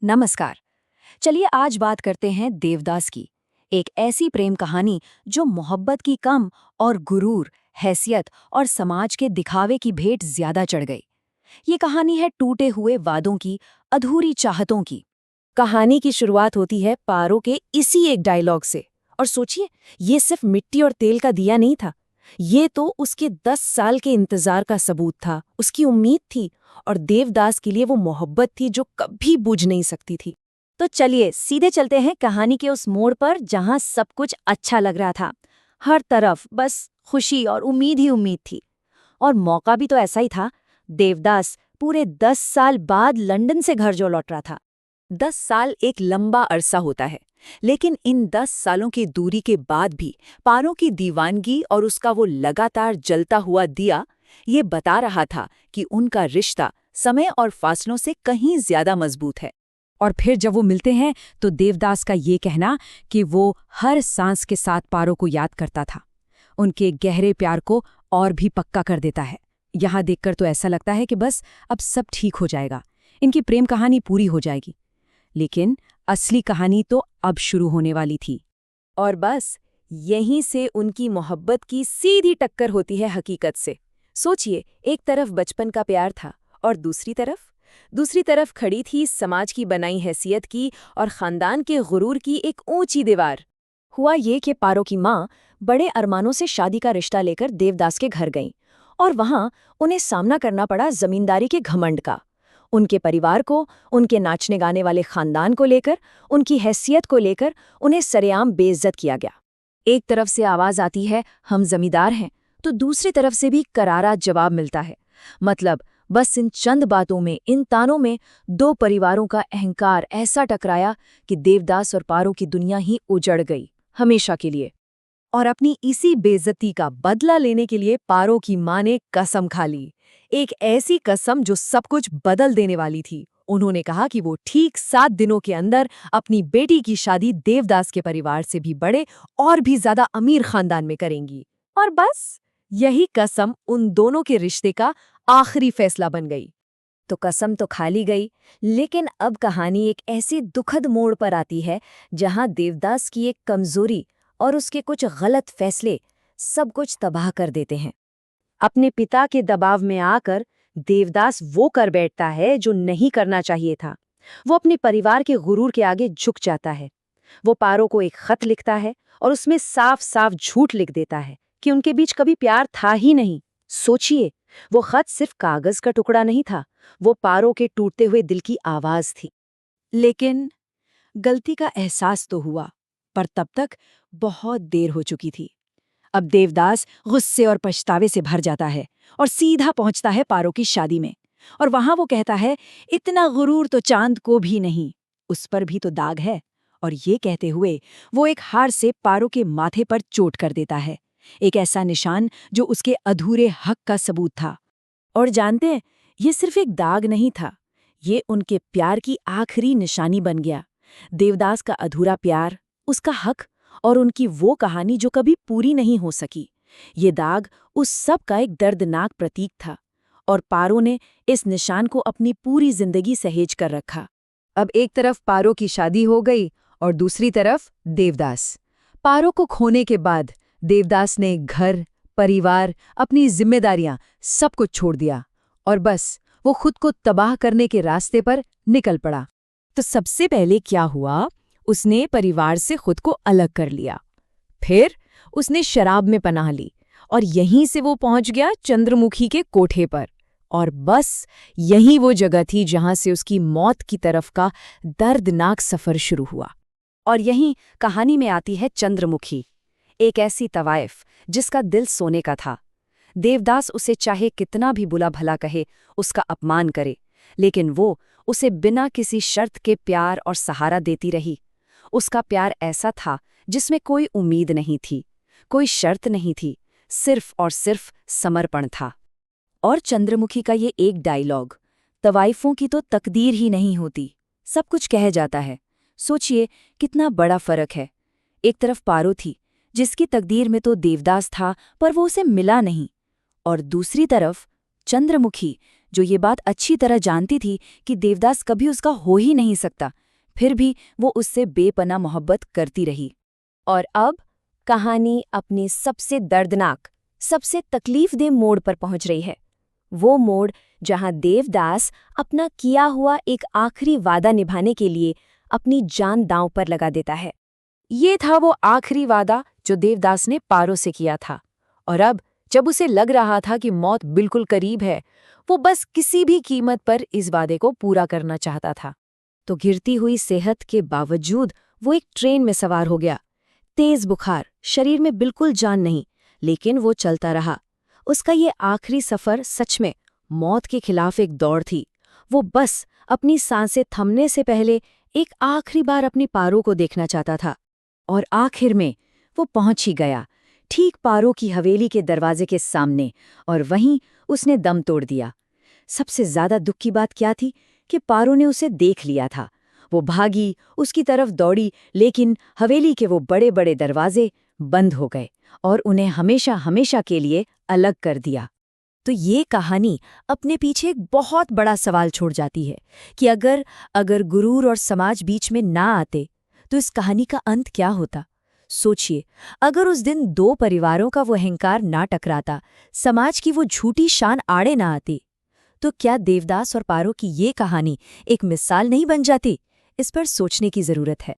नमस्कार। चलिए आज बात करते हैं देवदास की। एक ऐसी प्रेम कहानी जो मोहब्बत की कम और गुरूर, हैसियत और समाज के दिखावे की भेंट ज्यादा चढ़ गई। ये कहानी है टूटे हुए वादों की, अधूरी चाहतों की। कहानी की शुरुआत होती है पारो के इसी एक डायलॉग से। और सोचिए, ये सिर्फ मिट्टी और तेल का दिया नहीं था। ये तो उसके 10 साल के इंतजार का सबूत था, उसकी उम्मीद थी, और देवदास के लिए वो मोहब्बत थी जो कभी बुझ नहीं सकती थी। तो चलिए सीधे चलते हैं कहानी के उस मोड़ पर जहां सब कुछ अच्छा लग रहा था। हर तरफ बस खुशी और उम्मीद ही उम्मीद थी। और मौका भी तो ऐसा ही था। देवदास पूरे 10 साल बाद लंदन से घर जो लौट रहा था। 10 साल एक लंबा अरसा होता है, लेकिन इन 10 सालों की दूरी के बाद भी पारो की दीवानगी और उसका वो लगातार जलता हुआ दिया ये बता रहा था कि उनका रिश्ता समय और फासलों से कहीं ज्यादा मजबूत है। और फिर जब वो मिलते हैं तो देवदास का ये कहना कि वो हर सांस के साथ पारो को याद करता था, उनके गहरे प्यार को और भी पक्का कर देता है। यहाँ देखकर तो ऐसा लगता है कि बस अब सब ठीक हो जाएगा, इनकी प्रेम कहानी पूरी हो जाएगी। लेकिन असली कहानी तो अब शुरू होने वाली थी। और बस यहीं से उनकी मोहब्बत की सीधी टक्कर होती है हकीकत से। सोचिए, एक तरफ बचपन का प्यार था और दूसरी तरफ खड़ी थी समाज की बनाई हैसियत की और खानदान के गुरूर की एक ऊंची दीवार। हुआ ये कि पारो की माँ बड़े अरमानों से शादी का रिश्ता लेकर देवदास के घर गईं, और वहां उन्हें सामना करना पड़ा जमींदारी के घमंड का। उनके परिवार को, उनके नाचने गाने वाले खानदान को लेकर, उनकी हैसियत को लेकर उन्हें सरेआम बेइज्जत किया गया। एक तरफ से आवाज आती है हम जमींदार हैं, तो दूसरी तरफ से भी करारा जवाब मिलता है। मतलब बस इन चंद बातों में, इन तानों में दो परिवारों का अहंकार ऐसा टकराया कि देवदास और पारो की दुनिया ही उजड़ गई, हमेशा के लिए। और अपनी इसी बेइज्जती का बदला लेने के लिए पारो की मां ने कसम खा ली। एक ऐसी कसम जो सब कुछ बदल देने वाली थी। उन्होंने कहा कि वो ठीक 7 दिनों के अंदर अपनी बेटी की शादी देवदास के परिवार से भी बड़े और भी ज्यादा अमीर खानदान में करेंगी। और बस यही कसम उन दोनों के रिश्ते का आखिरी फैसला बन गई। तो कसम तो खा ली गई, लेकिन अब कहानी एक ऐसे दुखद मोड़ पर आती है जहां देवदास की एक कमजोरी और उसके कुछ गलत फैसले सब कुछ तबाह कर देते हैं। अपने पिता के दबाव में आकर देवदास वो कर बैठता है जो नहीं करना चाहिए था। वो अपने परिवार के गुरूर के आगे झुक जाता है। वो पारो को एक खत लिखता है और उसमें साफ साफ झूठ लिख देता है कि उनके बीच कभी प्यार था ही नहीं। सोचिए, वो खत सिर्फ कागज का टुकड़ा नहीं था, वो पारो के टूटते हुए दिल की आवाज थी। लेकिन गलती का एहसास तो हुआ, पर तब तक बहुत देर हो चुकी थी। अब देवदास गुस्से और पछतावे से भर जाता है और सीधा पहुंचता है पारो की शादी में। और वहां वो कहता है, इतना गुरूर तो चांद को भी नहीं, उस पर भी तो दाग है। और ये कहते हुए वो एक हार से पारो के माथे पर चोट कर देता है, एक ऐसा निशान जो उसके अधूरे हक का सबूत था। और जानते हैं, ये सिर्फ एक दाग नहीं था, ये उनके प्यार की आखिरी निशानी बन गया। देवदास का अधूरा प्यार, उसका हक और उनकी वो कहानी जो कभी पूरी नहीं हो सकी। ये दाग उस सब का एक दर्दनाक प्रतीक था, और पारो ने इस निशान को अपनी पूरी जिंदगी सहेज कर रखा। अब एक तरफ पारो की शादी हो गई और दूसरी तरफ देवदास। पारो को खोने के बाद देवदास ने घर, परिवार, अपनी जिम्मेदारियां सब कुछ छोड़ दिया और बस वो खुद को तबाह करने के रास्ते पर निकल पड़ा। तो सबसे पहले क्या हुआ, उसने परिवार से खुद को अलग कर लिया। फिर उसने शराब में पनाह ली और यहीं से वो पहुंच गया चंद्रमुखी के कोठे पर। और बस यही वो जगह थी जहां से उसकी मौत की तरफ का दर्दनाक सफर शुरू हुआ। और यहीं कहानी में आती है चंद्रमुखी, एक ऐसी तवाइफ जिसका दिल सोने का था। देवदास उसे चाहे कितना भी बुला भला कहे, उसका अपमान करे, लेकिन वो उसे बिना किसी शर्त के प्यार और सहारा देती रही। उसका प्यार ऐसा था जिसमें कोई उम्मीद नहीं थी, कोई शर्त नहीं थी, सिर्फ और सिर्फ समर्पण था। और चंद्रमुखी का ये एक डायलॉग, तवाइफों की तो तकदीर ही नहीं होती, सब कुछ कह जाता है। सोचिए कितना बड़ा फर्क है। एक तरफ पारो थी जिसकी तकदीर में तो देवदास था, पर वो उसे मिला नहीं। और दूसरी तरफ चंद्रमुखी, जो ये बात अच्छी तरह जानती थी कि देवदास कभी उसका हो ही नहीं सकता, फिर भी वो उससे बेपनाह मोहब्बत करती रही। और अब कहानी अपनी सबसे दर्दनाक, सबसे तकलीफदेह मोड़ पर पहुंच रही है। वो मोड़ जहां देवदास अपना किया हुआ एक आखिरी वादा निभाने के लिए अपनी जान दांव पर लगा देता है। ये था वो आखिरी वादा जो देवदास ने पारो से किया था, और अब जब उसे लग रहा था कि मौत बिल्कुल करीब है, वो बस किसी भी कीमत पर इस वादे को पूरा करना चाहता था। तो गिरती हुई सेहत के बावजूद वो एक ट्रेन में सवार हो गया। तेज बुखार, शरीर में बिल्कुल जान नहीं, लेकिन वो चलता रहा। उसका ये आखिरी सफर सच में मौत के खिलाफ एक दौड़ थी। वो बस अपनी सांसें थमने से पहले एक आखिरी बार अपनी पारो को देखना चाहता था। और आखिर में वो पहुंच ही गया, ठीक पारो की हवेली के दरवाजे के सामने, और वहीं उसने दम तोड़ दिया। सबसे ज्यादा दुख की बात क्या थी कि पारो ने उसे देख लिया था। वो भागी, उसकी तरफ दौड़ी, लेकिन हवेली के वो बड़े बड़े दरवाजे बंद हो गए और उन्हें हमेशा हमेशा के लिए अलग कर दिया। तो ये कहानी अपने पीछे एक बहुत बड़ा सवाल छोड़ जाती है कि अगर अगर गुरूर और समाज बीच में ना आते तो इस कहानी का अंत क्या होता। सोचिए, अगर उस दिन दो परिवारों का वो अहंकार ना टकराता, समाज की वो झूठी शान आड़े ना आती, तो क्या देवदास और पारो की ये कहानी एक मिसाल नहीं बन जाती? इस पर सोचने की जरूरत है।